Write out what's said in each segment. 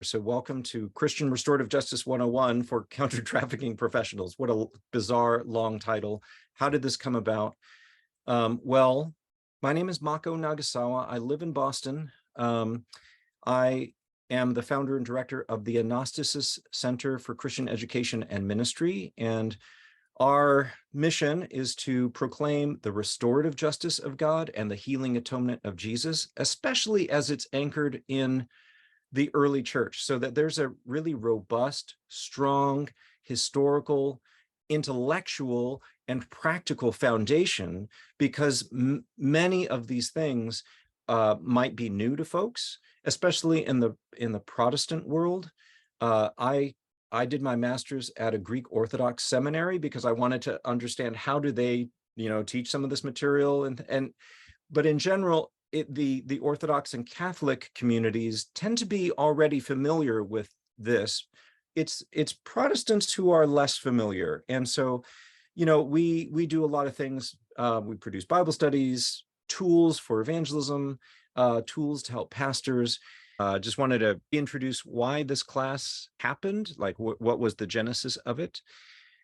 So welcome to Christian Restorative Justice 101 for Counter-Trafficking Professionals. What a bizarre, long title. How did this come about? Well, my name is Mako Nagasawa. I live in Boston. I am the founder and director of the Anastasis Center for Christian Education and Ministry, and our mission is to proclaim the restorative justice of God and the healing atonement of Jesus, especially as it's anchored in the early church, so that there's a really robust, strong, historical, intellectual, and practical foundation, because many of these things might be new to folks, especially in the Protestant world. I did my master's at a Greek Orthodox seminary because I wanted to understand how do they, teach some of this material, but in general, the Orthodox and Catholic communities tend to be already familiar with this. It's Protestants who are less familiar, and so, we do a lot of things. We produce Bible studies, tools for evangelism, tools to help pastors. Just wanted to introduce why this class happened, like what was the genesis of it.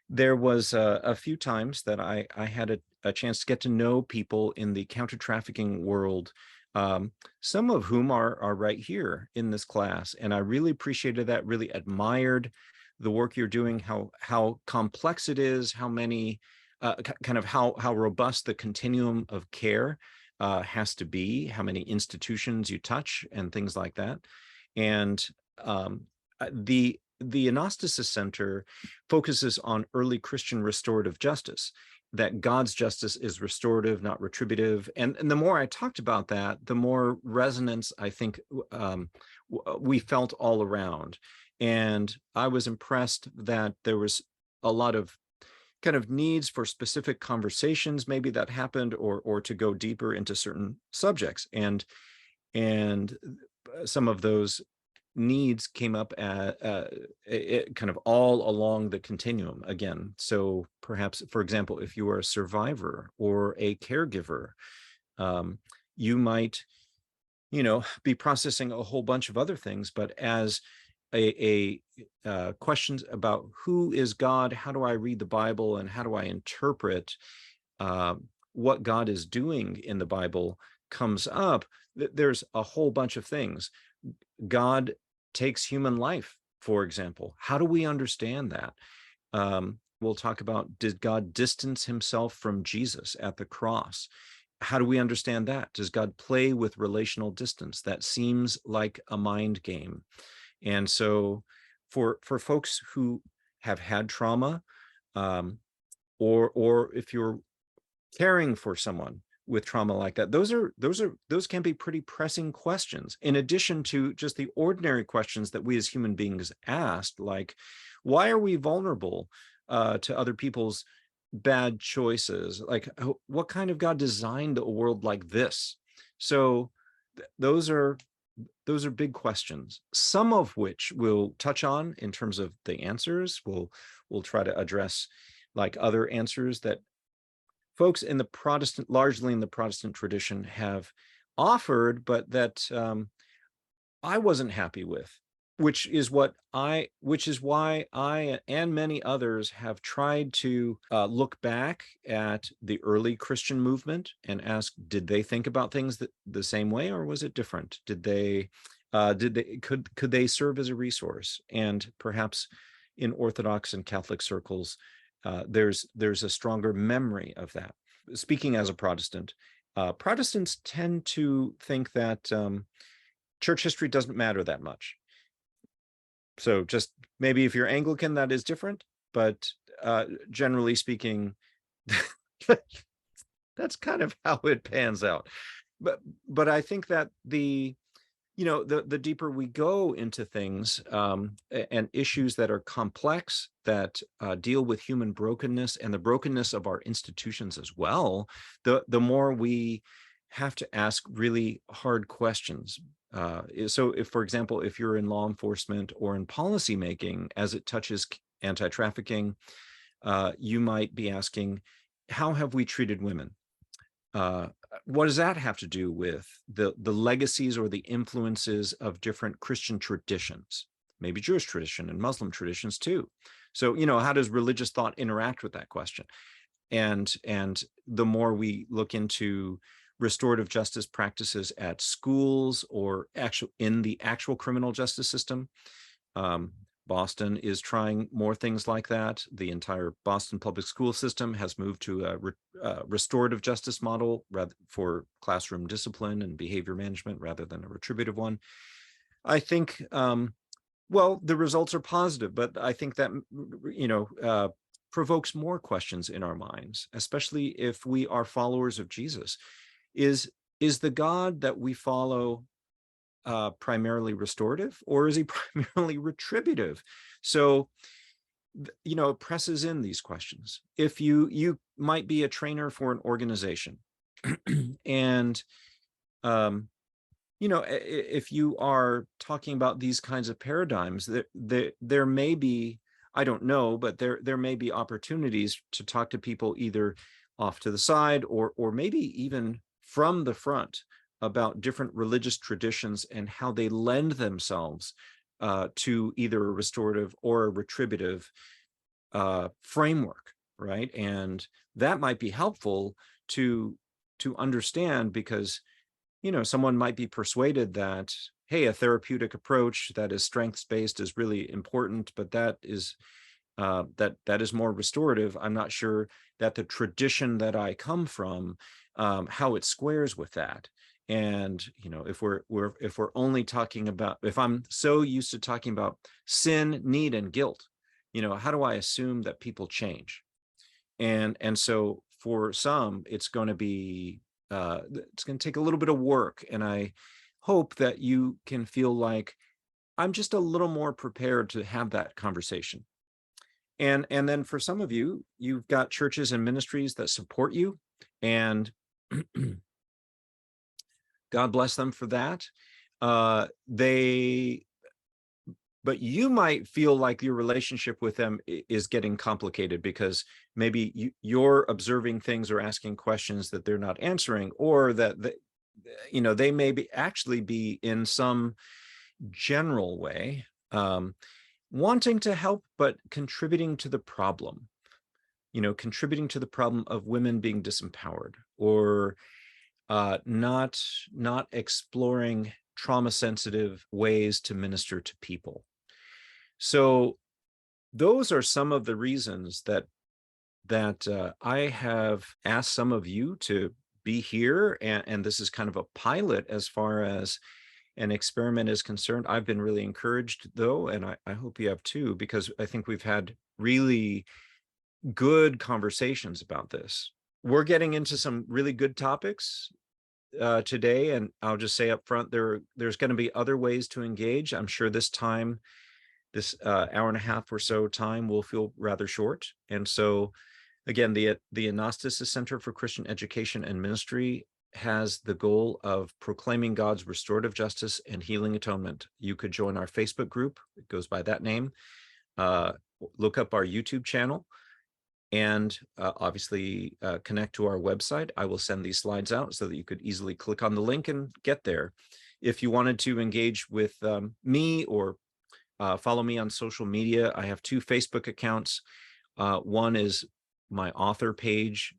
There was a few times that I had a chance to get to know people in the counter-trafficking world, some of whom are right here in this class. And I really appreciated that, really admired the work you're doing, how complex it is, how many, kind of how robust the continuum of care has to be, how many institutions you touch and things like that. And the Anastasis Center focuses on early Christian restorative justice, that God's justice is restorative, not retributive. And the more I talked about that, the more resonance I think we felt all around. And I was impressed that there was a lot of kind of needs for specific conversations maybe that happened, or to go deeper into certain subjects. And some of those needs came up at kind of all along the continuum again. So perhaps, for example, if you are a survivor or a caregiver, you might, be processing a whole bunch of other things, but as questions about who is God, how do I read the Bible, and how do I interpret what God is doing in the Bible comes up, there's a whole bunch of things. God takes human life, for example. How do we understand that? We'll talk about, did God distance himself from Jesus at the cross? How do we understand that? Does God play with relational distance? That seems like a mind game. And so for folks who have had trauma, or if you're caring for someone with trauma like that, those can be pretty pressing questions, in addition to just the ordinary questions that we as human beings asked, like, why are we vulnerable to other people's bad choices? Like, what kind of God designed a world like this? So those are big questions, some of which we'll touch on in terms of the answers. We'll try to address like other answers that folks in the largely in the Protestant tradition have offered, but that I wasn't happy with, which is why I and many others have tried to look back at the early Christian movement and ask, did they think about things the same way, or was it different? Could they serve as a resource? And perhaps in Orthodox and Catholic circles, there's a stronger memory of that. Speaking as a Protestant, Protestants tend to think that church history doesn't matter that much. So just maybe if you're Anglican, that is different, but generally speaking, that's kind of how it pans out. But I think that the deeper we go into things and issues that are complex, that deal with human brokenness and the brokenness of our institutions as well, the more we have to ask really hard questions. So if, for example, if you're in law enforcement or in policy making, as it touches anti-trafficking, you might be asking, how have we treated women? What does that have to do with the legacies or the influences of different Christian traditions? maybe Jewish tradition and Muslim traditions too. So, how does religious thought interact with that question? And the more we look into restorative justice practices at schools or in the actual criminal justice system, Boston is trying more things like that. The entire Boston public school system has moved to a restorative justice model for classroom discipline and behavior management rather than a retributive one. I think, well, the results are positive, but I think that, provokes more questions in our minds, especially if we are followers of Jesus. Is the God that we follow primarily restorative, or is he primarily retributive? So, it presses in these questions. If you might be a trainer for an organization, and if you are talking about these kinds of paradigms, there may be, I don't know, but there may be opportunities to talk to people either off to the side or maybe even from the front about different religious traditions and how they lend themselves to either a restorative or a retributive framework, right? And that might be helpful to understand, because someone might be persuaded that, hey, a therapeutic approach that is strengths-based is really important, but that is more restorative. I'm not sure that the tradition that I come from, how it squares with that. And if we're only talking about, if I'm so used to talking about sin, need, and guilt, how do I assume that people change? And so for some, it's going to be it's going to take a little bit of work. And I hope that you can feel like I'm just a little more prepared to have that conversation. And then for some of you, you've got churches and ministries that support you, and God bless them for that. But you might feel like your relationship with them is getting complicated because maybe you're observing things or asking questions that they're not answering, or that they may actually be in some general way wanting to help, but contributing to the problem. Contributing to the problem of women being disempowered, or not exploring trauma-sensitive ways to minister to people. So those are some of the reasons that I have asked some of you to be here, and this is kind of a pilot as far as an experiment is concerned. I've been really encouraged, though, and I hope you have too, because I think we've had really good conversations about this. We're getting into some really good topics today, and I'll just say up front, there's going to be other ways to engage. I'm sure this hour and a half or so time will feel rather short. And so again, the Anastasis Center for Christian Education and Ministry has the goal of proclaiming God's restorative justice and healing atonement. You could join our Facebook group. It goes by that name. Look up our YouTube channel, and obviously connect to our website. I will send these slides out so that you could easily click on the link and get there. If you wanted to engage with me or follow me on social media, I have two Facebook accounts. One is my author page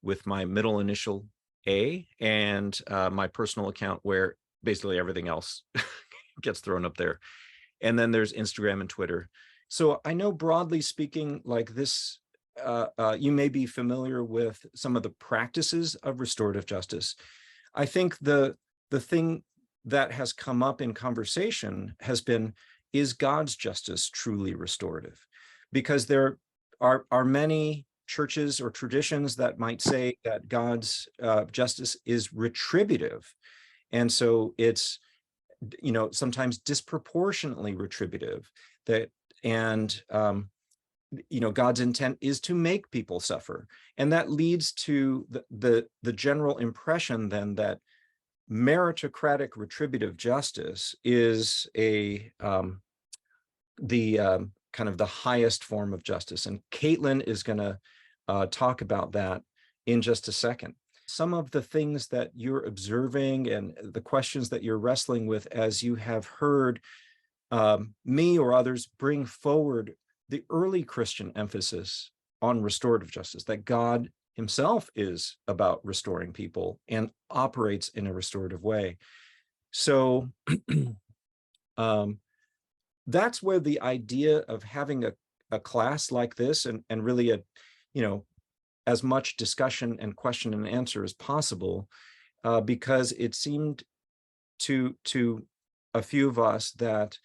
with my middle initial A, and my personal account where basically everything else gets thrown up there. And then there's Instagram and Twitter. So I know, broadly speaking, like this, you may be familiar with some of the practices of restorative justice. I think the thing that has come up in conversation has been, is God's justice truly restorative? Because there are many churches or traditions that might say that God's justice is retributive. And so it's, sometimes disproportionately retributive, and God's intent is to make people suffer. And that leads to the general impression then that meritocratic retributive justice is kind of the highest form of justice. And Katelyn is going to talk about that in just a second. Some of the things that you're observing and the questions that you're wrestling with as you have heard me or others bring forward the early Christian emphasis on restorative justice, that God himself is about restoring people and operates in a restorative way. So that's where the idea of having a class like this and really as much discussion and question and answer as possible, because it seemed to a few of us that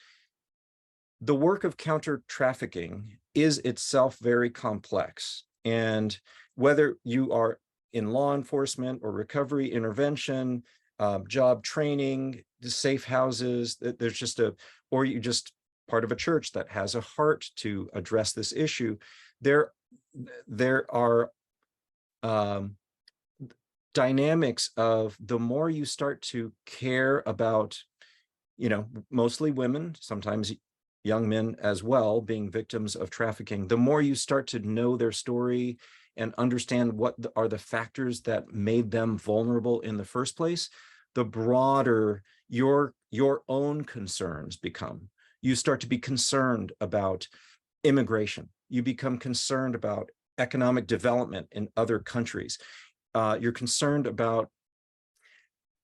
the work of counter-trafficking is itself very complex. And whether you are in law enforcement or recovery intervention, job training, the safe houses, there's just or you just part of a church that has a heart to address this issue, there are dynamics of the more you start to care about, mostly women, sometimes young men as well, being victims of trafficking, the more you start to know their story and understand what are the factors that made them vulnerable in the first place, the broader your own concerns become. You start to be concerned about immigration. You become concerned about economic development in other countries. You're concerned about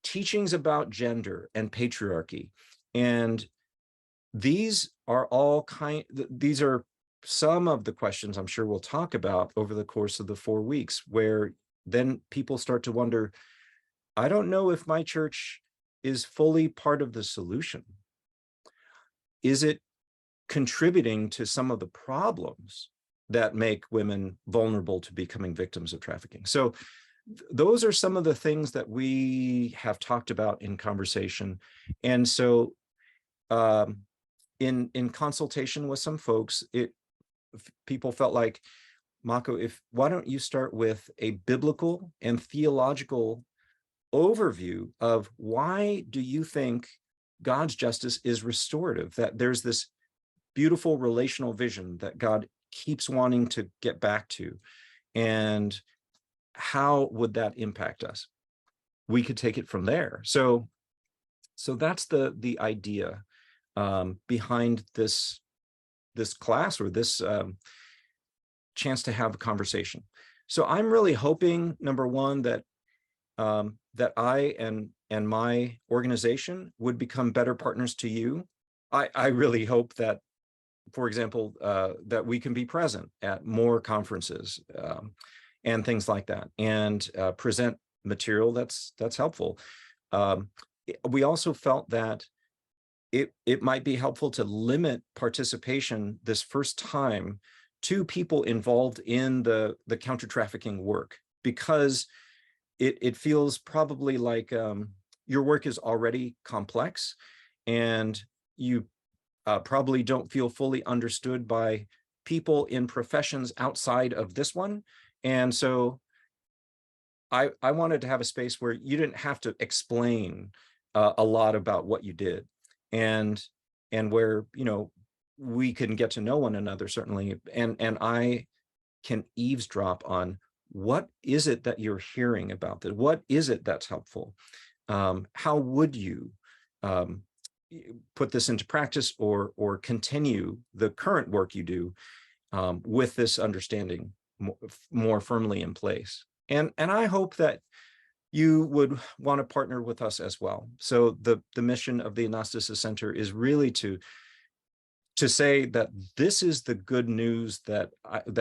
teachings about gender and patriarchy. And these are these are some of the questions I'm sure we'll talk about over the course of the 4 weeks, where then people start to wonder, I don't know if my church is fully part of the solution. Is it contributing to some of the problems that make women vulnerable to becoming victims of trafficking? So those are some of the things that we have talked about in conversation. And so in consultation with some folks, people felt like, Mako, why don't you start with a biblical and theological overview of why do you think God's justice is restorative, that there's this beautiful relational vision that God keeps wanting to get back to, and how would that impact us? We could take it from there. So that's the idea behind this class, or this chance to have a conversation. So I'm really hoping, number one, that that I and my organization would become better partners to you. I really hope that, for example, that we can be present at more conferences and things like that, and present material that's helpful. We also felt that it might be helpful to limit participation this first time to people involved in the counter-trafficking work, because it feels probably like your work is already complex, and you probably don't feel fully understood by people in professions outside of this one. And so I wanted to have a space where you didn't have to explain a lot about what you did, and where, we can get to know one another, certainly, and I can eavesdrop on what is it that you're hearing about this? What is it that's helpful? How would you put this into practice, or continue the current work you do with this understanding more firmly in place? And I hope that you would want to partner with us as well. So the mission of the Anastasis Center is really to say that this is the good news that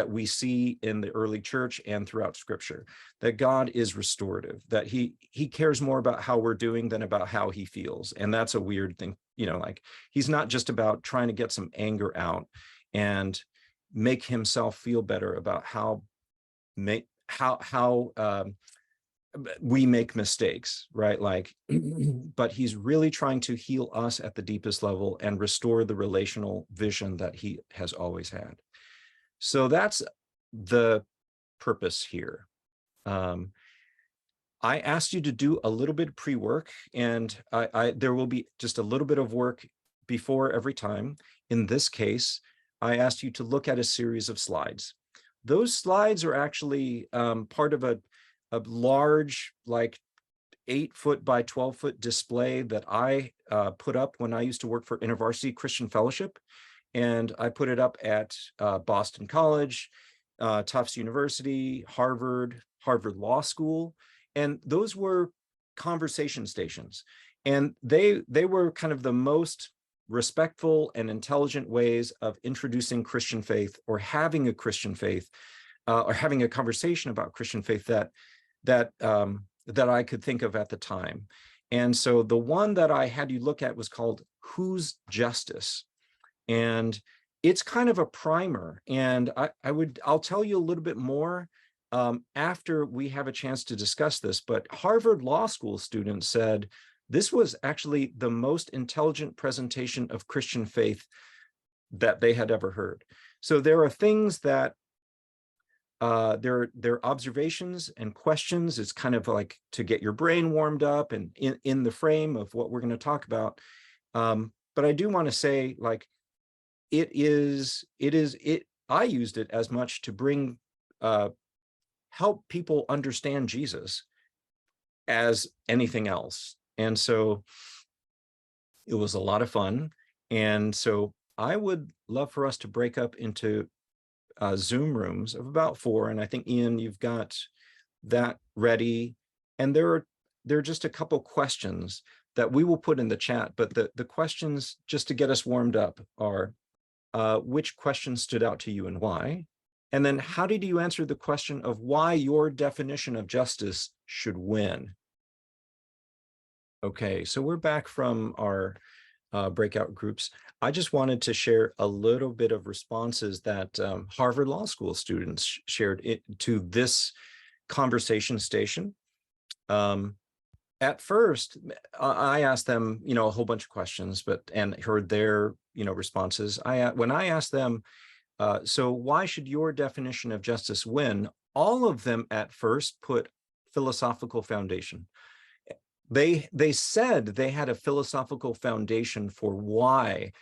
we see in the early church and throughout Scripture, that God is restorative, that he cares more about how we're doing than about how he feels. And that's a weird thing, like, he's not just about trying to get some anger out and make himself feel better about how we make mistakes, right? Like, but he's really trying to heal us at the deepest level and restore the relational vision that he has always had. So that's the purpose here. I asked you to do a little bit of pre-work, and there will be just a little bit of work before every time. In this case, I asked you to look at a series of slides. Those slides are actually part of a large, like, 8-foot by 12-foot display that I put up when I used to work for InterVarsity Christian Fellowship. And I put it up at Boston College, Tufts University, Harvard Law School. And those were conversation stations. And they were kind of the most respectful and intelligent ways of introducing Christian faith, or having a Christian faith, or having a conversation about Christian faith that I could think of at the time. And so the one that I had you look at was called Whose Justice? And it's kind of a primer. And I'll tell you a little bit more after we have a chance to discuss this. But Harvard Law School students said this was actually the most intelligent presentation of Christian faith that they had ever heard. So there are things that there are observations and questions. It's kind of like to get your brain warmed up and in the frame of what we're going to talk about. But I do want to say, like, I used it as much to bring help people understand Jesus as anything else. And so it was a lot of fun. And so I would love for us to break up into Zoom rooms of about 4. And I think, Ian, you've got that ready. And there are just a couple questions that we will put in the chat. But the questions, just to get us warmed up, are which questions stood out to you and why? And then how did you answer the question of why your definition of justice should win? Okay, so we're back from our breakout groups. I just wanted to share a little bit of responses that Harvard Law School students shared to this conversation station. At first, I asked them, a whole bunch of questions, and heard their, responses. When I asked them, so why should your definition of justice win? All of them at first put philosophical foundation. They said they had a philosophical foundation for why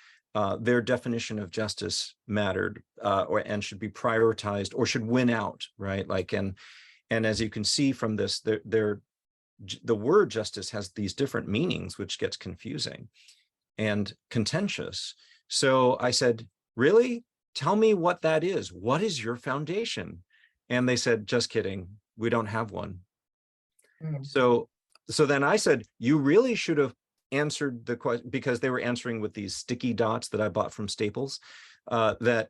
their definition of justice mattered and should be prioritized or should win out, right? Like, and as you can see from this, the word justice has these different meanings, which gets confusing and contentious. So I said, really? Tell me what that is. What is your foundation? And they said, just kidding. We don't have one. So then I said, you really should have answered the question, because they were answering with these sticky dots that I bought from Staples, that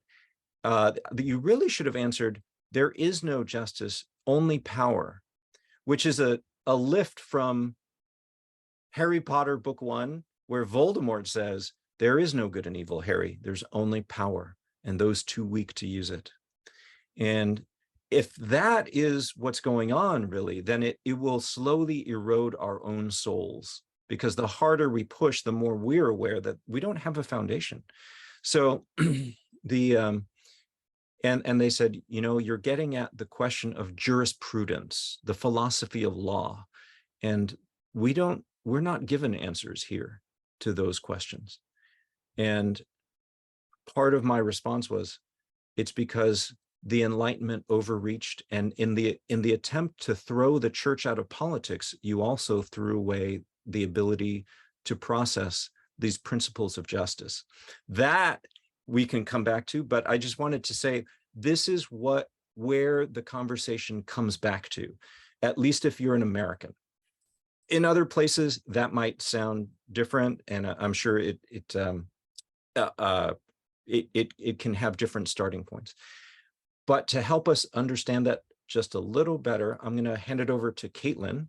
you really should have answered, there is no justice, only power, which is a lift from Harry Potter book 1, where Voldemort says, there is no good and evil, Harry, there's only power, and those too weak to use it. And if that is what's going on, really, then it will slowly erode our own souls, because the harder we push, the more we're aware that we don't have a foundation. So and they said, you're getting at the question of jurisprudence, the philosophy of law, and we're not given answers here to those questions. And part of my response was, it's because the Enlightenment overreached, and in the attempt to throw the church out of politics, you also threw away the ability to process these principles of justice. That we can come back to, but I just wanted to say, this is where the conversation comes back to, at least if you're an American. In other places, that might sound different, and I'm sure it can have different starting points. But to help us understand that just a little better, I'm going to hand it over to Katelyn.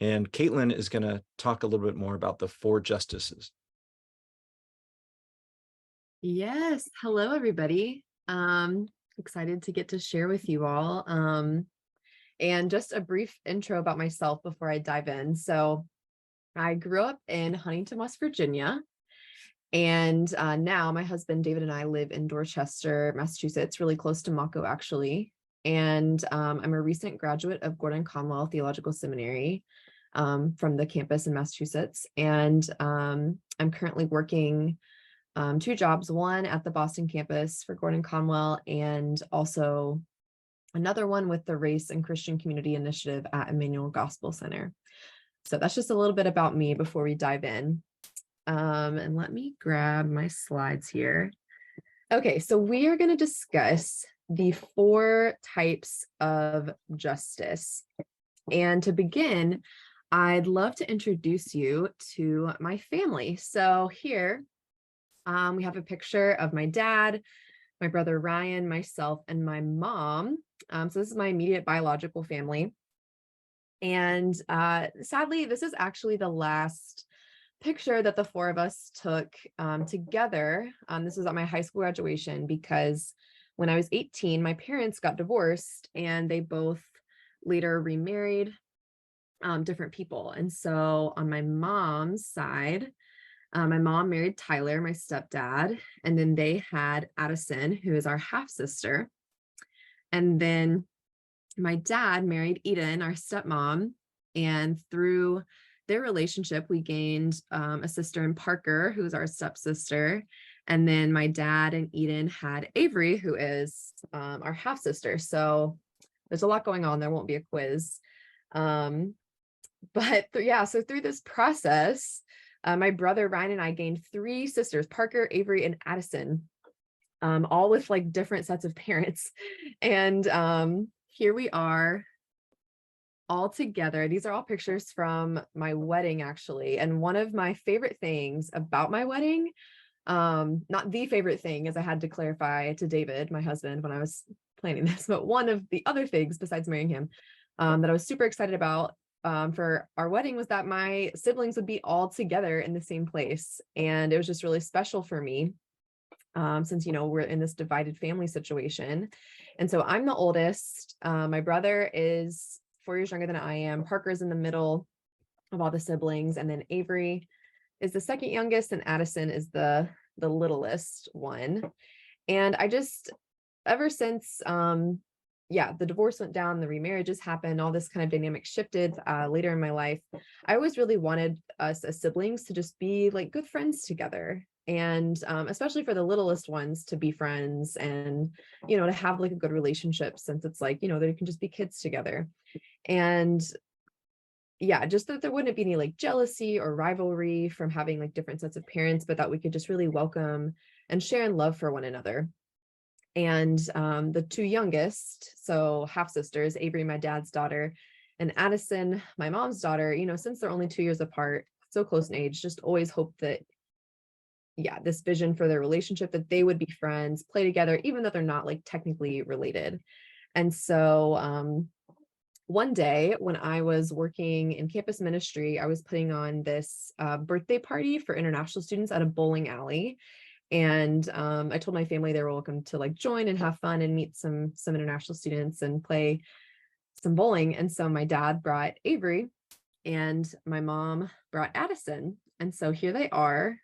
And Katelyn is going to talk a little bit more about the 4 justices. Yes. Hello, everybody. Excited to get to share with you all. And just a brief intro about myself before I dive in. So I grew up in Huntington, West Virginia. And now my husband, David, and I live in Dorchester, Massachusetts, really close to Mako, actually. And I'm a recent graduate of Gordon Conwell Theological Seminary from the campus in Massachusetts. And I'm currently working 2 jobs, one at the Boston campus for Gordon Conwell, and also another one with the Race and Christian Community Initiative at Emmanuel Gospel Center. So that's just a little bit about me before we dive in. And let me grab my slides here. Okay, so we are going to discuss the 4 types of justice. And to begin, I'd love to introduce you to my family. So here we have a picture of my dad, my brother Ryan, myself, and my mom. So this is my immediate biological family. And sadly, this is actually the last picture that the 4 of us took together. This was at my high school graduation because when I was 18, my parents got divorced and they both later remarried different people. And so on my mom's side, my mom married Tyler, my stepdad, and then they had Addison, who is our half sister. And then my dad married Eden, our stepmom, and through their relationship, we gained a sister in Parker, who's our stepsister. And then my dad and Eden had Avery, who is our half sister. So there's a lot going on. There won't be a quiz. So through this process, my brother Ryan and I gained 3 sisters, Parker, Avery, and Addison, all with like different sets of parents. And here we are all together. These are all pictures from my wedding, actually. And one of my favorite things about my wedding, not the favorite thing, as I had to clarify to David, my husband, when I was planning this, but one of the other things besides marrying him that I was super excited about for our wedding was that my siblings would be all together in the same place. And it was just really special for me since, we're in this divided family situation. And so I'm the oldest. My brother is 4 years younger than I am. Parker's in the middle of all the siblings. And then Avery is the second youngest and Addison is the littlest one. And I just, ever since, the divorce went down, the remarriages happened, all this kind of dynamic shifted later in my life. I always really wanted us as siblings to just be like good friends together. And especially for the littlest ones to be friends and, to have like a good relationship since it's like, they can just be kids together. And just that there wouldn't be any like jealousy or rivalry from having like different sets of parents, but that we could just really welcome and share in love for one another. And the 2 youngest, so half sisters, Avery, my dad's daughter, and Addison, my mom's daughter, since they're only 2 years apart, so close in age, just always hope that, this vision for their relationship, that they would be friends, play together, even though they're not like technically related. And so one day when I was working in campus ministry, I was putting on this birthday party for international students at a bowling alley. And I told my family they were welcome to like join and have fun and meet some international students and play some bowling. And so my dad brought Avery and my mom brought Addison. And so here they are,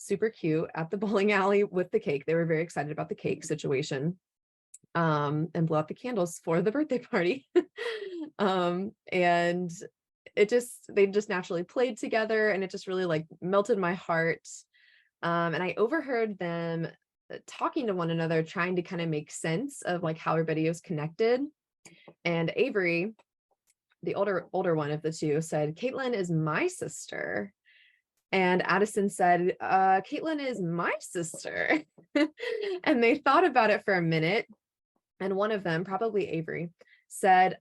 super cute at the bowling alley with the cake. They were very excited about the cake situation and blew out the candles for the birthday party. And they just naturally played together and it just really like melted my heart. And I overheard them talking to one another, trying to kind of make sense of like how everybody was connected. And Avery, the older one of the 2, said, "Katelyn is my sister." And Addison said, "Katelyn is my sister." And they thought about it for a minute. And one of them, probably Avery, said,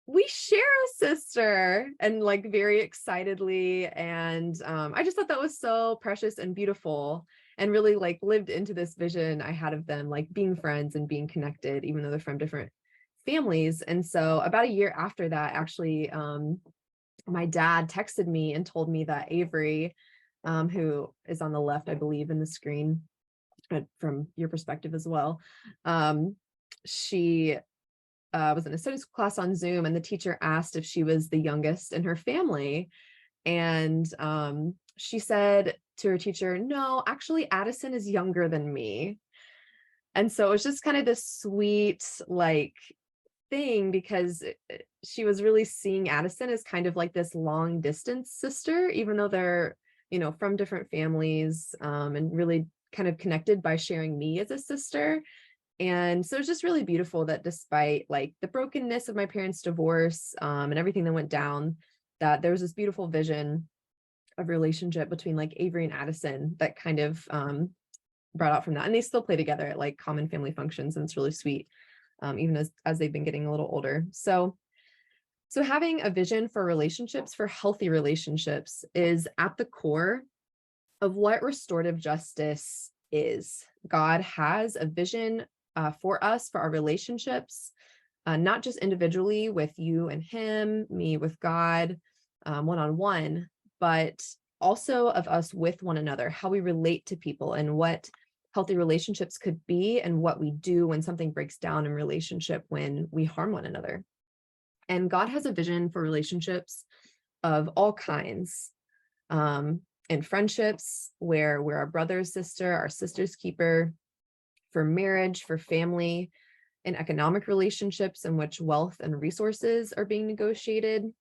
"We share a sister," and like very excitedly. And I just thought that was so precious and beautiful and really like lived into this vision I had of them like being friends and being connected, even though they're from different families. And so about a year after that, actually, my dad texted me and told me that Avery, who is on the left, I believe, in the screen from your perspective as well, she was in a studies class on Zoom, and the teacher asked if she was the youngest in her family. And she said to her teacher, "No, actually, Addison is younger than me." And so it was just kind of this sweet, like, thing because she was really seeing Addison as kind of like this long distance sister, even though they're, from different families and really kind of connected by sharing me as a sister. And so it's just really beautiful that despite like the brokenness of my parents' divorce and everything that went down, that there was this beautiful vision of relationship between like Avery and Addison that kind of brought out from that. And they still play together at like common family functions, and it's really sweet, even as they've been getting a little older. So having a vision for relationships, for healthy relationships, is at the core of what restorative justice is. God has a vision for us, for our relationships, not just individually with you and him, me with God, one-on-one, but also of us with one another, how we relate to people and what healthy relationships could be, and what we do when something breaks down in relationship, when we harm one another. And God has a vision for relationships of all kinds, in friendships where we're our brother's sister, our sister's keeper, for marriage, for family, in economic relationships in which wealth and resources are being negotiated,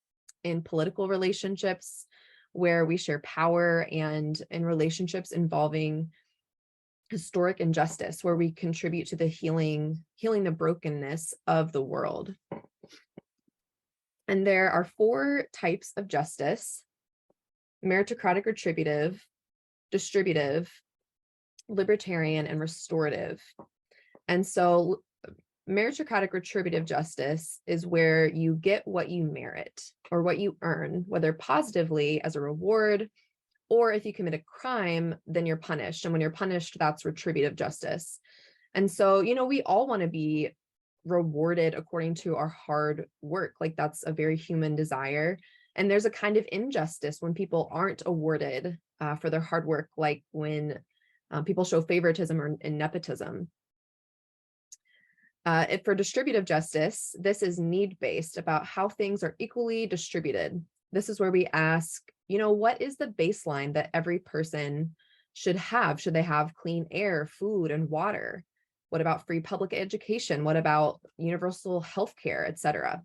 in political relationships where we share power, and in relationships involving historic injustice, where we contribute to the healing the brokenness of the world. And there are 4 types of justice: meritocratic, retributive, distributive, libertarian, and restorative. And so meritocratic retributive justice is where you get what you merit or what you earn, whether positively as a reward, or if you commit a crime, then you're punished. And when you're punished, that's retributive justice. And so, we all want to be rewarded according to our hard work. Like, that's a very human desire. And there's a kind of injustice when people aren't awarded for their hard work, like when people show favoritism or nepotism. For distributive justice, this is need-based, about how things are equally distributed. This is where we ask, what is the baseline that every person should have? Should they have clean air, food, and water? What about free public education? What about universal health care, etc.?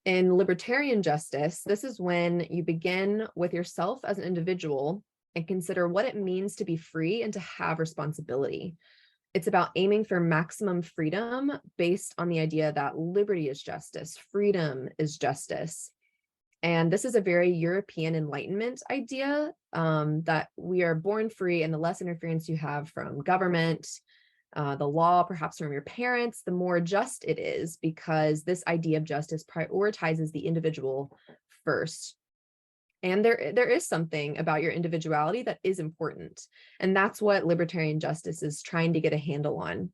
In libertarian justice, this is when you begin with yourself as an individual and consider what it means to be free and to have responsibility. It's about aiming for maximum freedom based on the idea that liberty is justice, freedom is justice. And this is a very European Enlightenment idea, that we are born free, and the less interference you have from government, the law, perhaps from your parents, the more just it is, because this idea of justice prioritizes the individual first. And there is something about your individuality that is important. And that's what libertarian justice is trying to get a handle on.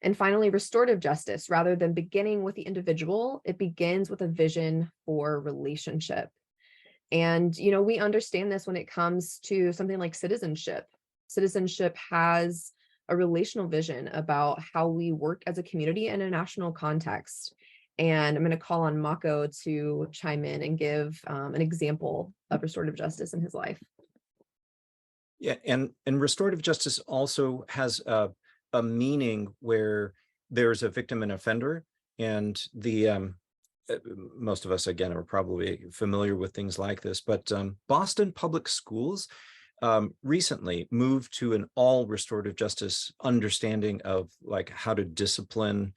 And finally, restorative justice, rather than beginning with the individual, it begins with a vision for relationship. And, we understand this when it comes to something like citizenship. Citizenship has a relational vision about how we work as a community in a national context. And I'm going to call on Mako to chime in and give an example of restorative justice in his life. Yeah, and restorative justice also has a meaning where there's a victim and offender, and the most of us, again, are probably familiar with things like this, but Boston Public Schools recently moved to an all restorative justice understanding of like how to discipline,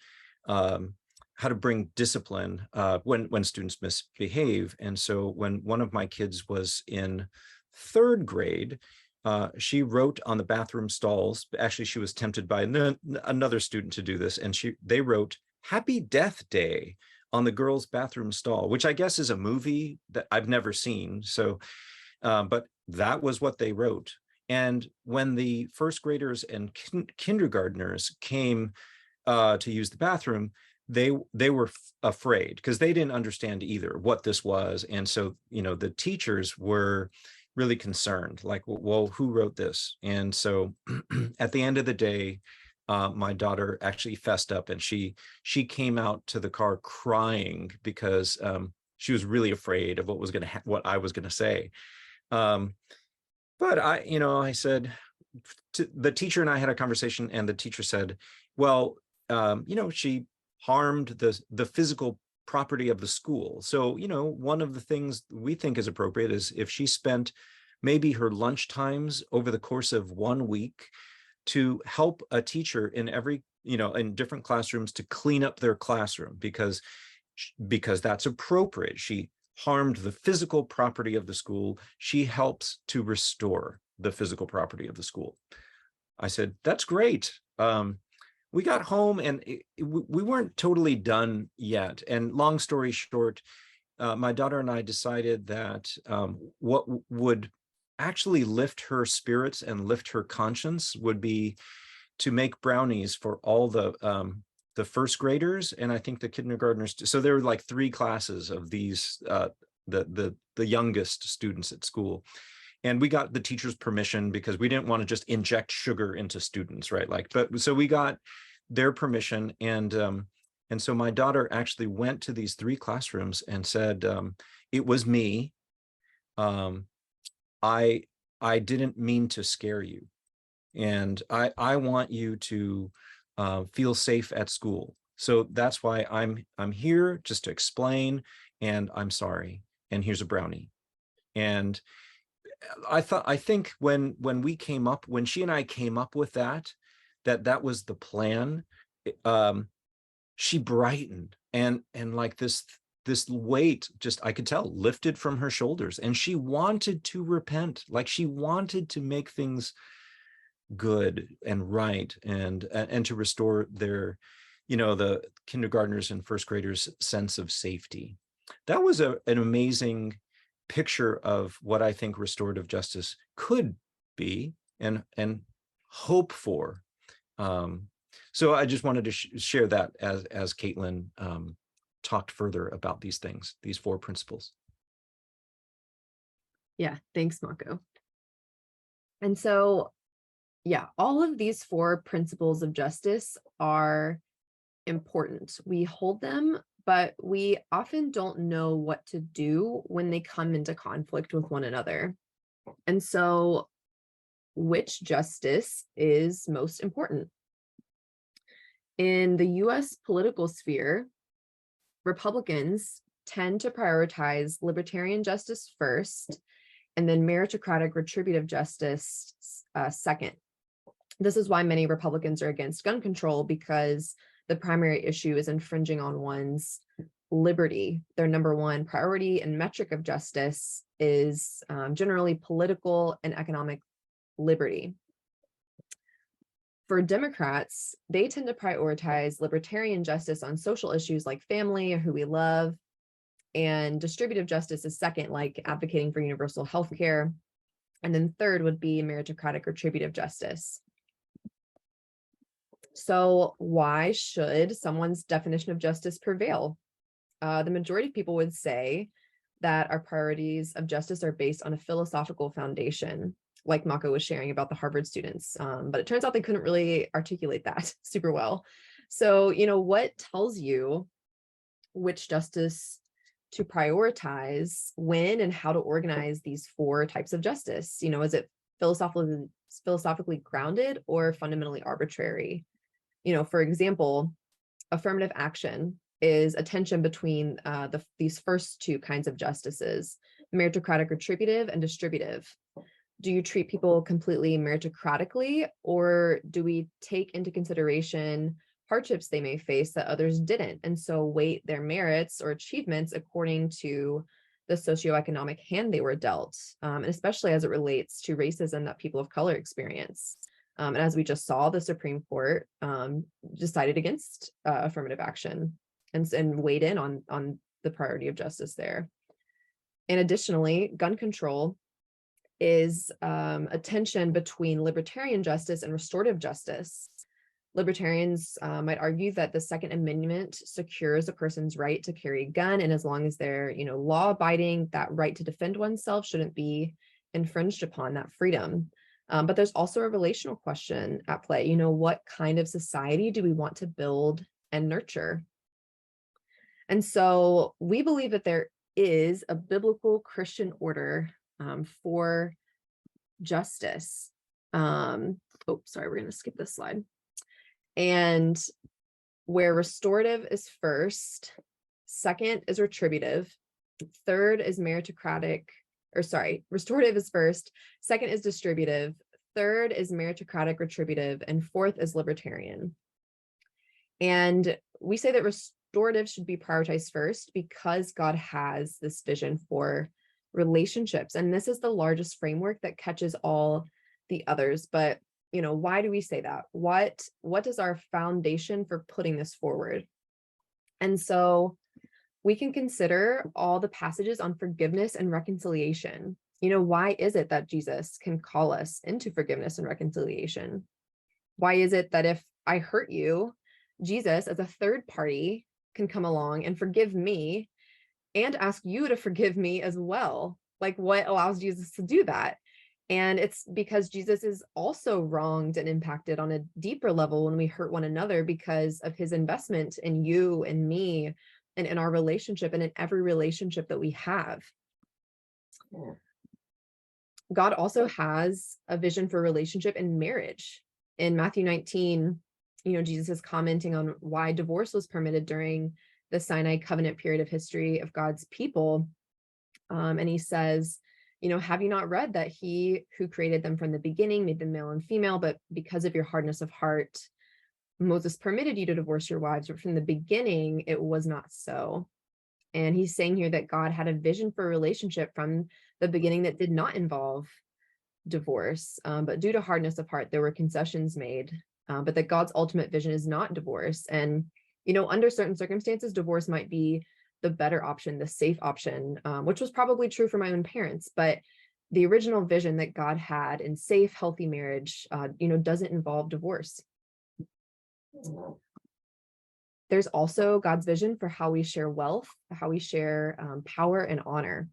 how to bring discipline when students misbehave. And so when one of my kids was in 3rd grade, she wrote on the bathroom stalls. Actually, she was tempted by another student to do this, and they wrote "Happy Death Day" on the girls' bathroom stall, which I guess is a movie that I've never seen. So, but that was what they wrote. And when the 1st graders and kindergartners came to use the bathroom, they were afraid because they didn't understand either what this was. And so, the teachers were really concerned, like, well, who wrote this? And so at the end of the day, my daughter actually fessed up, and she came out to the car crying because she was really afraid of what I was going to say. But I said, the teacher and I had a conversation, and the teacher said, well, she harmed the physical property of the school. So, one of the things we think is appropriate is if she spent maybe her lunch times over the course of 1 week to help a teacher in in different classrooms to clean up their classroom, because because that's appropriate. She harmed the physical property of the school. She helps to restore the physical property of the school. I said, that's great. We got home and we weren't totally done yet. And long story short, my daughter and I decided that what would actually lift her spirits and lift her conscience would be to make brownies for all the first graders, and I think the kindergartners. So there were like 3 classes of these, the youngest students at school. And we got the teacher's permission because we didn't want to just inject sugar into students, right? But so we got their permission, and so my daughter actually went to these 3 classrooms and said, "It was me. I didn't mean to scare you, and I want you to feel safe at school. So that's why I'm here, just to explain, and I'm sorry. And here's a brownie." And I think when she and I came up with that was the plan, she brightened, and like this weight, just, I could tell, lifted from her shoulders, and she wanted to repent. Like, she wanted to make things good and right, and to restore their, the kindergartners and first graders' sense of safety. That was an amazing picture of what I think restorative justice could be and hope for. So I just wanted to share that as Katelyn talked further about these things, these 4 principles. Yeah, thanks, Mako. And so, yeah, all of these 4 principles of justice are important. We hold them, but we often don't know what to do when they come into conflict with one another. And so, which justice is most important? In the US political sphere, Republicans tend to prioritize libertarian justice first, and then meritocratic retributive justice second. This is why many Republicans are against gun control, because the primary issue is infringing on one's liberty. Their number 1 priority and metric of justice is generally political and economic liberty. For Democrats, they tend to prioritize libertarian justice on social issues like family or who we love, and distributive justice is second, like advocating for universal health care. And then third would be meritocratic retributive justice. So why should someone's definition of justice prevail? The majority of people would say that our priorities of justice are based on a philosophical foundation, like Mako was sharing about the Harvard students. But it turns out they couldn't really articulate that super well. So, what tells you which justice to prioritize when and how to organize these 4 types of justice? Is it philosophically grounded or fundamentally arbitrary? For example, affirmative action is a tension between these first 2 kinds of justices, meritocratic retributive and distributive. Do you treat people completely meritocratically, or do we take into consideration hardships they may face that others didn't, and so weight their merits or achievements according to the socioeconomic hand they were dealt, and especially as it relates to racism that people of color experience? And as we just saw, the Supreme Court decided against affirmative action and weighed in on the priority of justice there. And additionally, gun control is a tension between libertarian justice and restorative justice. Libertarians might argue that the Second Amendment secures a person's right to carry a gun, and as long as they're, law-abiding, that right to defend oneself shouldn't be infringed upon, that freedom. But there's also a relational question at play. What kind of society do we want to build and nurture? And so we believe that there is a biblical Christian order for justice. We're going to skip this slide. And where restorative is first, second is retributive, third is restorative is first, second is distributive, third is meritocratic retributive, and fourth is libertarian. And we say that restorative should be prioritized first because God has this vision for relationships. And this is the largest framework that catches all the others. But, why do we say that? What is our foundation for putting this forward? And so we can consider all the passages on forgiveness and reconciliation. Why is it that Jesus can call us into forgiveness and reconciliation? Why is it that if I hurt you, Jesus, as a third party, can come along and forgive me and ask you to forgive me as well? Like, what allows Jesus to do that? And it's because Jesus is also wronged and impacted on a deeper level when we hurt one another because of his investment in you and me and in our relationship and in every relationship that we have. God also has a vision for relationship and marriage. In Matthew 19, Jesus is commenting on why divorce was permitted during the Sinai covenant period of history of God's people. And he says, have you not read that he who created them from the beginning made them male and female, but because of your hardness of heart, Moses permitted you to divorce your wives, but from the beginning, it was not so. And he's saying here that God had a vision for a relationship from the beginning that did not involve divorce, but due to hardness of heart, there were concessions made, but that God's ultimate vision is not divorce. And, under certain circumstances, divorce might be the better option, the safe option, which was probably true for my own parents. But the original vision that God had in safe, healthy marriage, doesn't involve divorce. There's also God's vision for how we share wealth, how we share power and honor.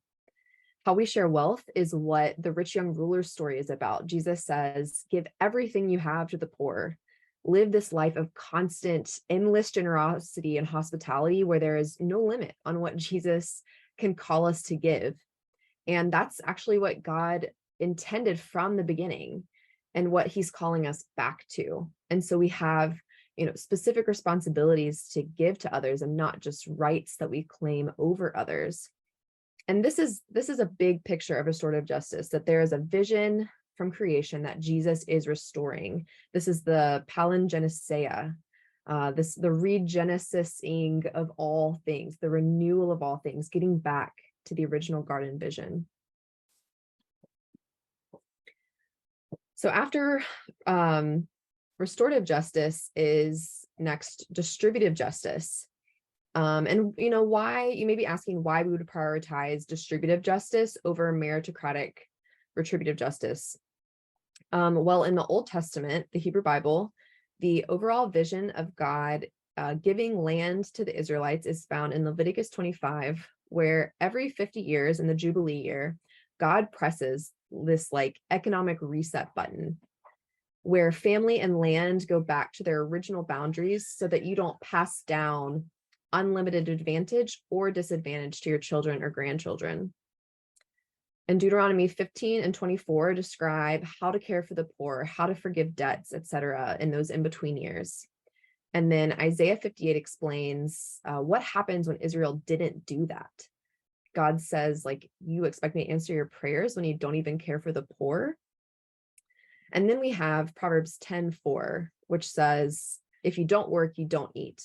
How we share wealth is what the rich young ruler's story is about. Jesus says, give everything you have to the poor. Live this life of constant, endless generosity and hospitality where there is no limit on what Jesus can call us to give. And that's actually what God intended from the beginning and what he's calling us back to. And so we have, specific responsibilities to give to others and not just rights that we claim over others. And this is a big picture of restorative justice, that there is a vision from creation that Jesus is restoring. This is the palingenesia, the regenesising of all things, the renewal of all things, getting back to the original garden vision. So after restorative justice is next distributive justice. And why, you may be asking why we would prioritize distributive justice over meritocratic retributive justice. Well, in the Old Testament, the Hebrew Bible, the overall vision of God giving land to the Israelites is found in Leviticus 25, where every 50 years in the Jubilee year, God presses this economic reset button where family and land go back to their original boundaries so that you don't pass down unlimited advantage or disadvantage to your children or grandchildren. And Deuteronomy 15 and 24 describe how to care for the poor, how to forgive debts, etc., in those in-between years. And then Isaiah 58 explains what happens when Israel didn't do that. God says, you expect me to answer your prayers when you don't even care for the poor? And then we have Proverbs 10:4, which says, if you don't work, you don't eat,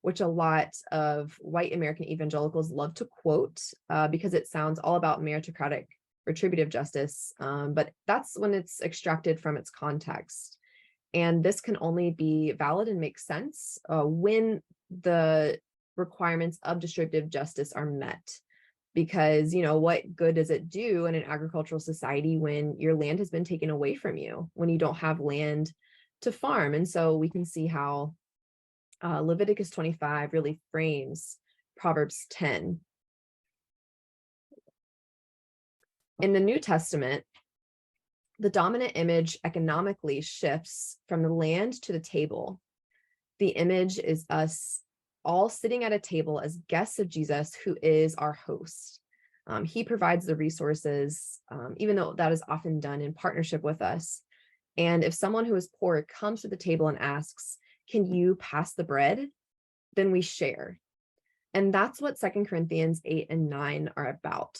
which a lot of white American evangelicals love to quote because it sounds all about meritocratic retributive justice, but that's when it's extracted from its context. And this can only be valid and make sense when the requirements of distributive justice are met. Because, what good does it do in an agricultural society when your land has been taken away from you, when you don't have land to farm? And so we can see how Leviticus 25 really frames Proverbs 10. In the New Testament, the dominant image economically shifts from the land to the table. The image is us all sitting at a table as guests of Jesus, who is our host. He provides the resources, even though that is often done in partnership with us. And if someone who is poor comes to the table and asks, can you pass the bread? Then we share. And that's what 2 Corinthians 8 and 9 are about.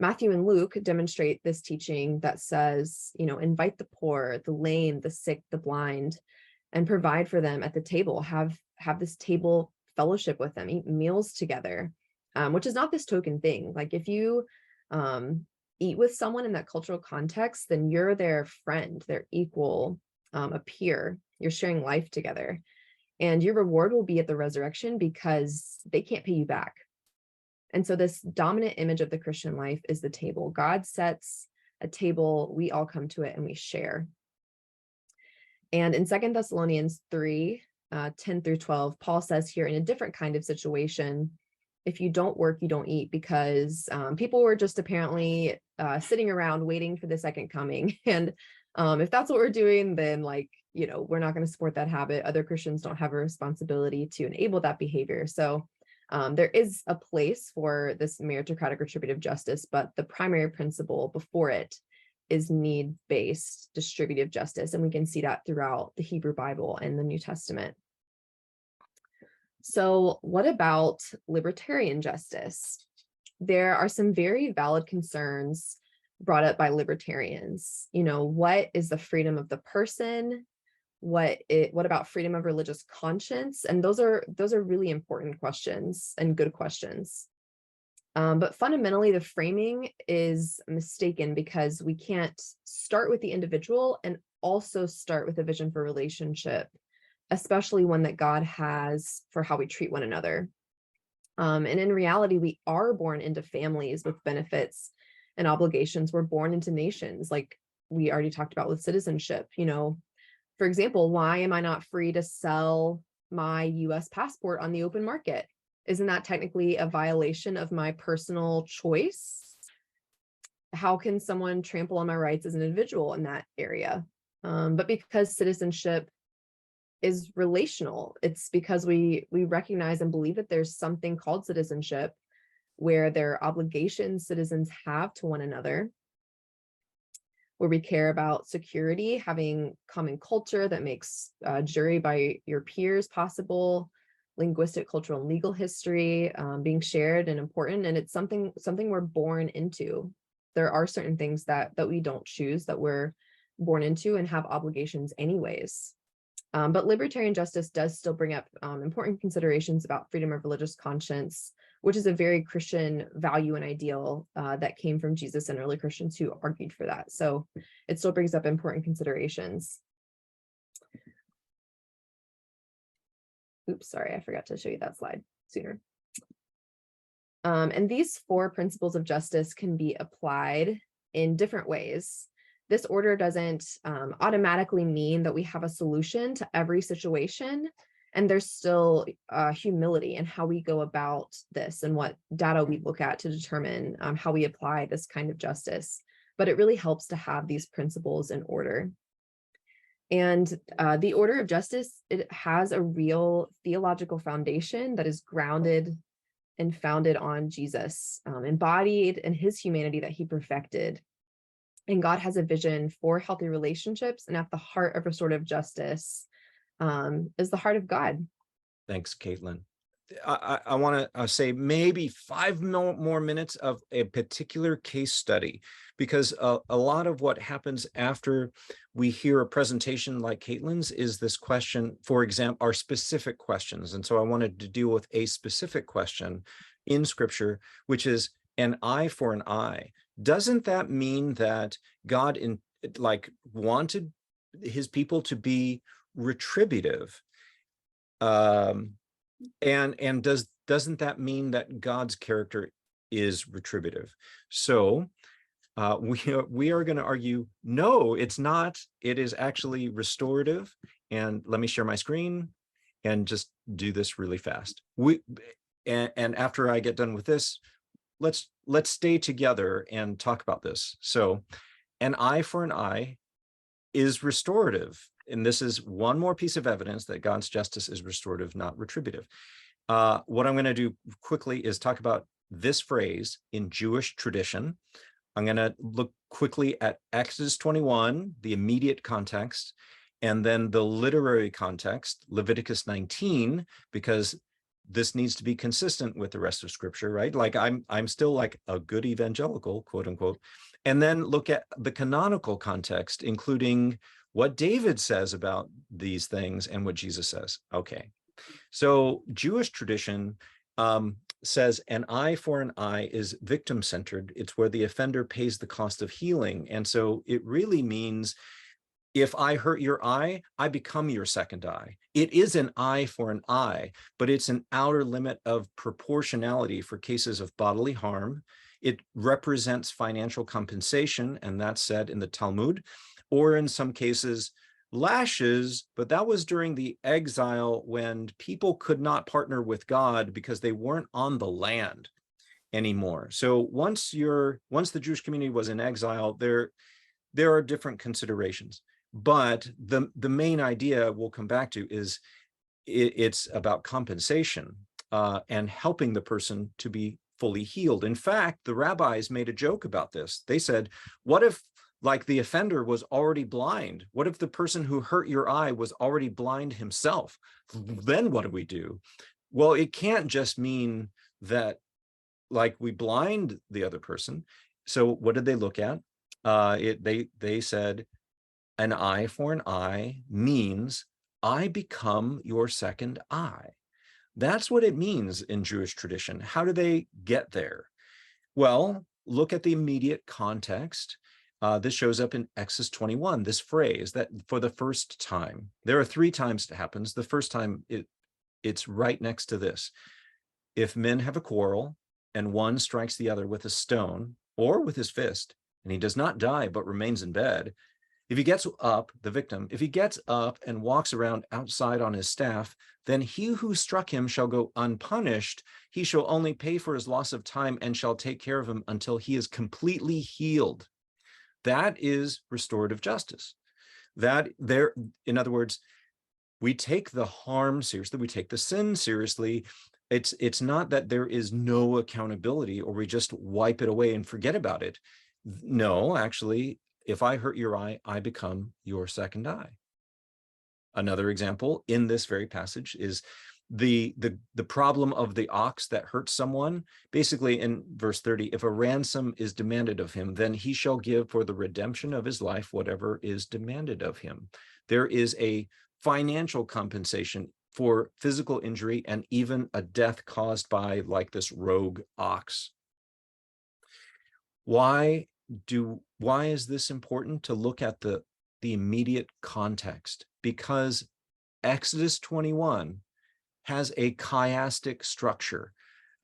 Matthew and Luke demonstrate this teaching that says, invite the poor, the lame, the sick, the blind. and provide for them at the table, have this table fellowship with them, eat meals together, which is not this token thing. Like if you eat with someone in that cultural context, then you're their friend, their equal, a peer. You're sharing life together. And your reward will be at the resurrection because they can't pay you back. And so this dominant image of the Christian life is the table. God sets a table, we all come to it and we share. And in 2 Thessalonians 3, 10 through 12, Paul says here in a different kind of situation, if you don't work, you don't eat, because people were just apparently sitting around waiting for the second coming. And if that's what we're doing, then we're not going to support that habit. Other Christians don't have a responsibility to enable that behavior. So there is a place for this meritocratic retributive justice, but the primary principle before it is need-based distributive justice. And we can see that throughout the Hebrew Bible and the New Testament. So what about libertarian justice? There are some very valid concerns brought up by libertarians. What is the freedom of the person? What about freedom of religious conscience? And those are really important questions and good questions. But fundamentally, the framing is mistaken because we can't start with the individual and also start with a vision for relationship, especially one that God has for how we treat one another. And in reality, we are born into families with benefits and obligations. We're born into nations, like we already talked about with citizenship. For example, why am I not free to sell my US passport on the open market? Isn't that technically a violation of my personal choice? How can someone trample on my rights as an individual in that area? But because citizenship is relational, it's because we recognize and believe that there's something called citizenship where there are obligations citizens have to one another, where we care about security, having common culture that makes jury by your peers possible, linguistic, cultural, and legal history being shared and important. And it's something we're born into. There are certain things that we don't choose, that we're born into and have obligations anyways. But libertarian justice does still bring up important considerations about freedom of religious conscience, which is a very Christian value and ideal that came from Jesus and early Christians who argued for that. So it still brings up important considerations. Oops, sorry, I forgot to show you that slide sooner. And these 4 principles of justice can be applied in different ways. This order doesn't automatically mean that we have a solution to every situation, and there's still humility in how we go about this and what data we look at to determine how we apply this kind of justice. But it really helps to have these principles in order. And the order of justice, it has a real theological foundation that is grounded and founded on Jesus, embodied in his humanity that he perfected. And God has a vision for healthy relationships, and at the heart of restorative justice is the heart of God. Thanks, Katelyn. I want to say maybe 5 more minutes of a particular case study, because a lot of what happens after we hear a presentation like Katelyn's is this question, for example, are specific questions. And so I wanted to deal with a specific question in Scripture, which is an eye for an eye. Doesn't that mean that God wanted his people to be retributive? And doesn't that mean that God's character is retributive? So we are going to argue, no, it's not. It is actually restorative. And let me share my screen and just do this really fast. And after I get done with this, let's stay together and talk about this. So an eye for an eye is restorative. And this is one more piece of evidence that God's justice is restorative, not retributive. What I'm going to do quickly is talk about this phrase in Jewish tradition. I'm going to look quickly at Exodus 21, the immediate context, and then the literary context, Leviticus 19, because this needs to be consistent with the rest of Scripture, right? Like I'm still like a good evangelical, quote unquote, and then look at the canonical context, including what David says about these things and what Jesus says. Okay, so Jewish tradition says an eye for an eye is victim-centered. It's where the offender pays the cost of healing. And so it really means if I hurt your eye, I become your second eye. It is an eye for an eye, but it's an outer limit of proportionality for cases of bodily harm. It represents financial compensation, and that's said in the Talmud, or in some cases, lashes, but that was during the exile when people could not partner with God because they weren't on the land anymore. So once the Jewish community was in exile, there are different considerations. But the main idea we'll come back to is it's about compensation and helping the person to be fully healed. In fact, the rabbis made a joke about this. They said, what if like the offender was already blind? What if the person who hurt your eye was already blind himself? Then what do we do? Well, it can't just mean that like we blind the other person. So what did they look at? They said an eye for an eye means I become your second eye. That's what it means in Jewish tradition. How do they get there? Well, look at the immediate context. This shows up in Exodus 21, this phrase that for the first time. There are 3 times it happens. The first time it's right next to this. If men have a quarrel and one strikes the other with a stone or with his fist, and he does not die but remains in bed, if he gets up, the victim, if he gets up and walks around outside on his staff, then he who struck him shall go unpunished. He shall only pay for his loss of time and shall take care of him until he is completely healed. That is restorative justice. In other words, we take the harm seriously, we take the sin seriously. It's not that there is no accountability or we just wipe it away and forget about it. No, actually, if I hurt your eye, I become your second eye. Another example in this very passage is the problem of the ox that hurts someone. Basically in verse 30, if a ransom is demanded of him, then he shall give for the redemption of his life whatever is demanded of him. There is a financial compensation for physical injury and even a death caused by like this rogue ox. Why is this important to look at the immediate context? Because Exodus 21 has a chiastic structure.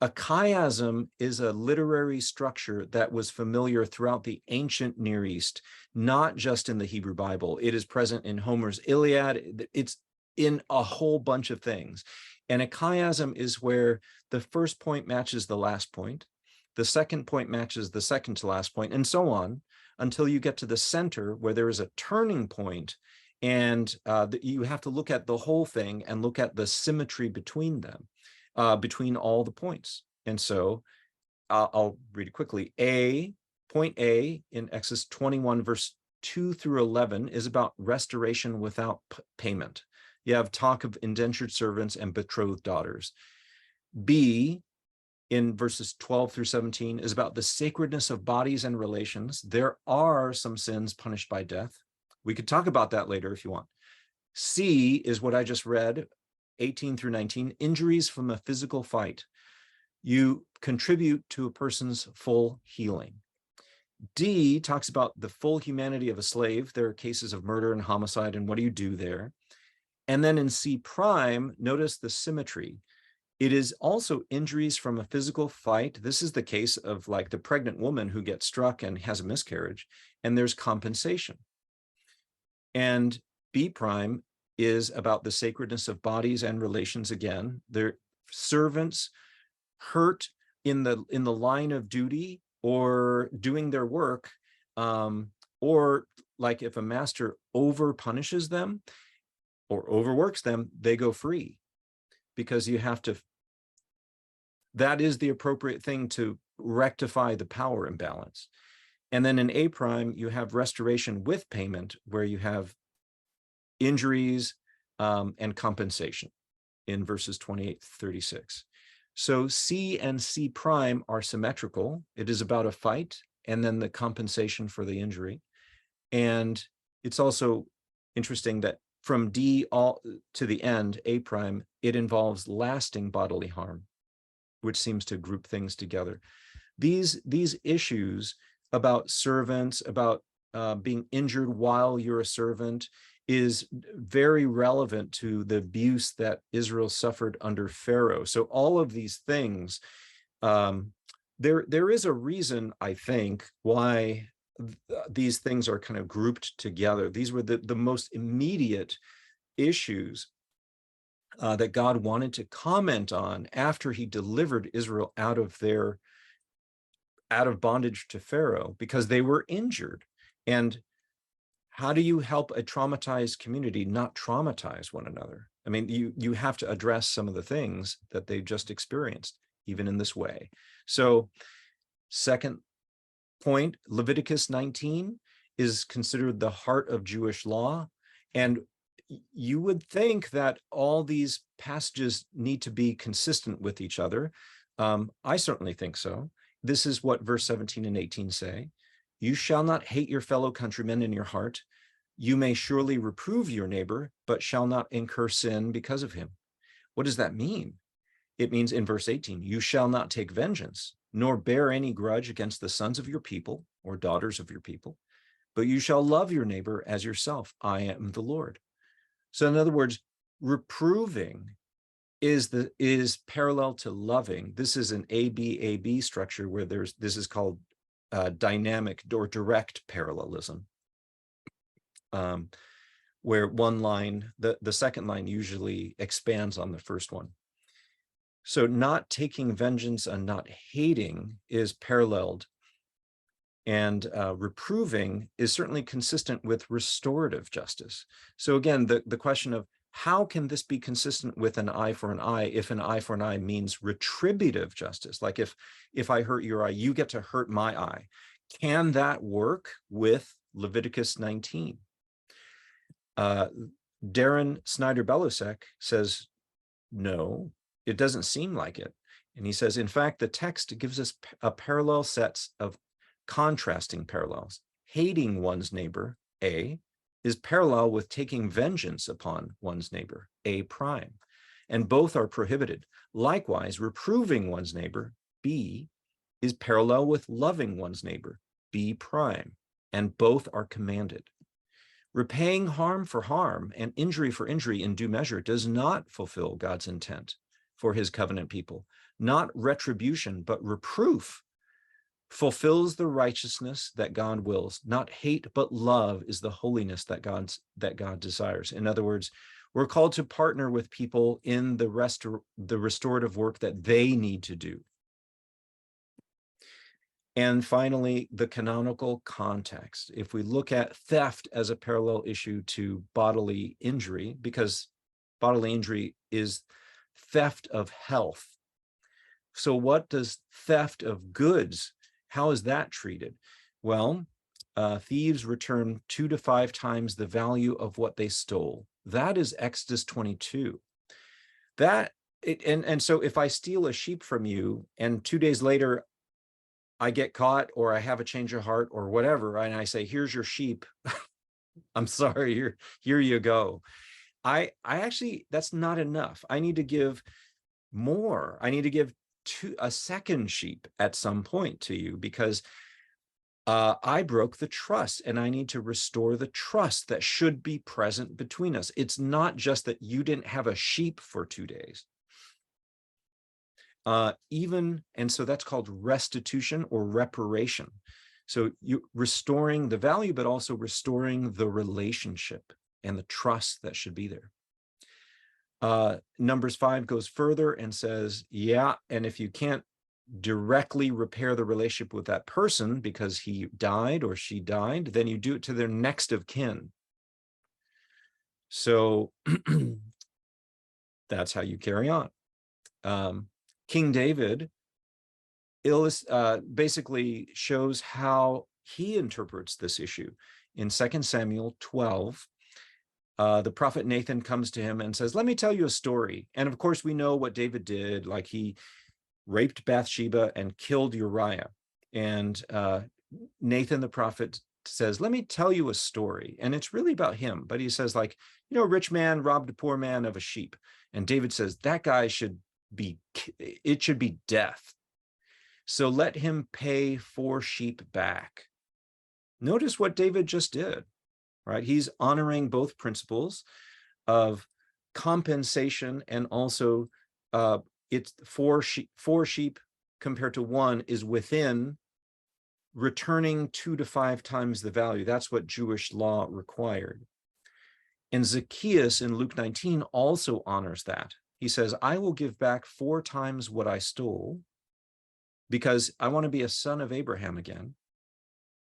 A chiasm is a literary structure that was familiar throughout the ancient Near East, not just in the Hebrew Bible. It is present in Homer's Iliad. It's in a whole bunch of things. And a chiasm is where the first point matches the last point, the second point matches the second to last point, and so on, until you get to the center where there is a turning point, and you have to look at the whole thing and look at the symmetry between them, between all the points. And so I'll read it quickly. Point A in Exodus 21, verse 2 through 11 is about restoration without payment. You have talk of indentured servants and betrothed daughters. B, in verses 12 through 17, is about the sacredness of bodies and relations. There are some sins punished by death. We could talk about that later if you want. C is what I just read, 18 through 19, injuries from a physical fight. You contribute to a person's full healing. D talks about the full humanity of a slave. There are cases of murder and homicide, and what do you do there? And then in C prime, notice the symmetry. It is also injuries from a physical fight. This is the case of like the pregnant woman who gets struck and has a miscarriage, and there's compensation. And B prime is about the sacredness of bodies and relations again. Their servants hurt in the line of duty or doing their work, or like if a master over punishes them or overworks them, they go free, because you have to, that is the appropriate thing to rectify the power imbalance. And then in A prime, you have restoration with payment, where you have injuries and compensation in verses 28-36. So C and C prime are symmetrical. It is about a fight and then the compensation for the injury. And it's also interesting that from D all to the end, A prime, it involves lasting bodily harm, which seems to group things together. These issues about servants, about being injured while you're a servant, is very relevant to the abuse that Israel suffered under Pharaoh. So all of these things, there is a reason, I think, why these things are kind of grouped together. These were the most immediate issues that God wanted to comment on after he delivered Israel out of bondage to Pharaoh, because they were injured. And how do you help a traumatized community not traumatize one another? I mean, you have to address some of the things that they just experienced, even in this way. So, second point, Leviticus 19 is considered the heart of Jewish law. And you would think that all these passages need to be consistent with each other. I certainly think so. This is what verse 17 and 18 say. You shall not hate your fellow countrymen in your heart. You may surely reprove your neighbor, but shall not incur sin because of him. What does that mean? It means in verse 18, you shall not take vengeance, nor bear any grudge against the sons of your people or daughters of your people, but you shall love your neighbor as yourself. I am the Lord. So in other words, reproving is parallel to loving. This is an ABAB structure where this is called dynamic or direct parallelism, where one line, the second line usually expands on the first one. So not taking vengeance and not hating is paralleled, and reproving is certainly consistent with restorative justice. So again, the question of how can this be consistent with an eye for an eye if an eye for an eye means retributive justice? Like if I hurt your eye, you get to hurt my eye. Can that work with Leviticus 19? Darren Snyder-Belusek says, no, it doesn't seem like it. And he says, in fact, the text gives us a parallel sets of contrasting parallels. Hating one's neighbor, A, is parallel with taking vengeance upon one's neighbor, A prime, and both are prohibited. Likewise, reproving one's neighbor, B, is parallel with loving one's neighbor, B prime, and both are commanded. Repaying harm for harm and injury for injury in due measure does not fulfill God's intent for his covenant people. Not retribution, but reproof fulfills the righteousness that God wills. Not hate, but love is the holiness that God desires. In other words, we're called to partner with people in the restorative work that they need to do. And finally, the canonical context. If we look at theft as a parallel issue to bodily injury, because bodily injury is theft of health. So what does theft of goods, how is that treated? Well, thieves return 2 to 5 times the value of what they stole. That is Exodus 22. And so if I steal a sheep from you and 2 days later I get caught or I have a change of heart or whatever, and I say, here's your sheep. I'm sorry, here you go. I actually, that's not enough. I need to give more. I need to give a second sheep at some point to you because I broke the trust and I need to restore the trust that should be present between us. It's not just that you didn't have a sheep for 2 days. And so that's called restitution or reparation. So you restoring the value, but also restoring the relationship and the trust that should be there. Numbers 5 goes further and says, yeah, and if you can't directly repair the relationship with that person because he died or she died, then you do it to their next of kin. So that's how you carry on. King David basically shows how he interprets this issue. In 2 Samuel 12, the prophet Nathan comes to him and says, let me tell you a story. And of course, we know what David did, like he raped Bathsheba and killed Uriah. And Nathan the prophet says, let me tell you a story. And it's really about him. But he says, like, you know, a rich man robbed a poor man of a sheep. And David says, that guy it should be death. So let him pay 4 sheep back. Notice what David just did, right? He's honoring both principles of compensation, and also it's 4 sheep compared to 1 is within returning 2 to 5 times the value. That's what Jewish law required. And Zacchaeus in Luke 19 also honors that. He says, I will give back 4 times what I stole because I want to be a son of Abraham again.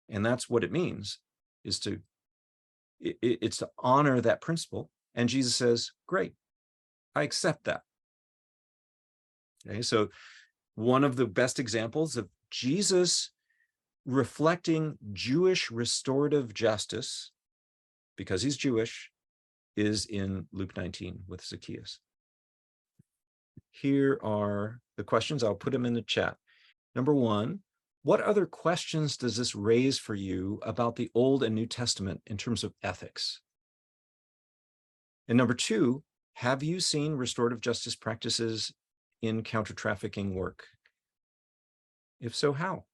And that's what it means, is it's to honor that principle. And Jesus says, great, I accept that. Okay, so one of the best examples of Jesus reflecting Jewish restorative justice, because he's Jewish, is in Luke 19 with Zacchaeus. Here are the questions. I'll put them in the chat. Number 1, what other questions does this raise for you about the Old and New Testament in terms of ethics? And number 2, have you seen restorative justice practices in counter-trafficking work? If so, how?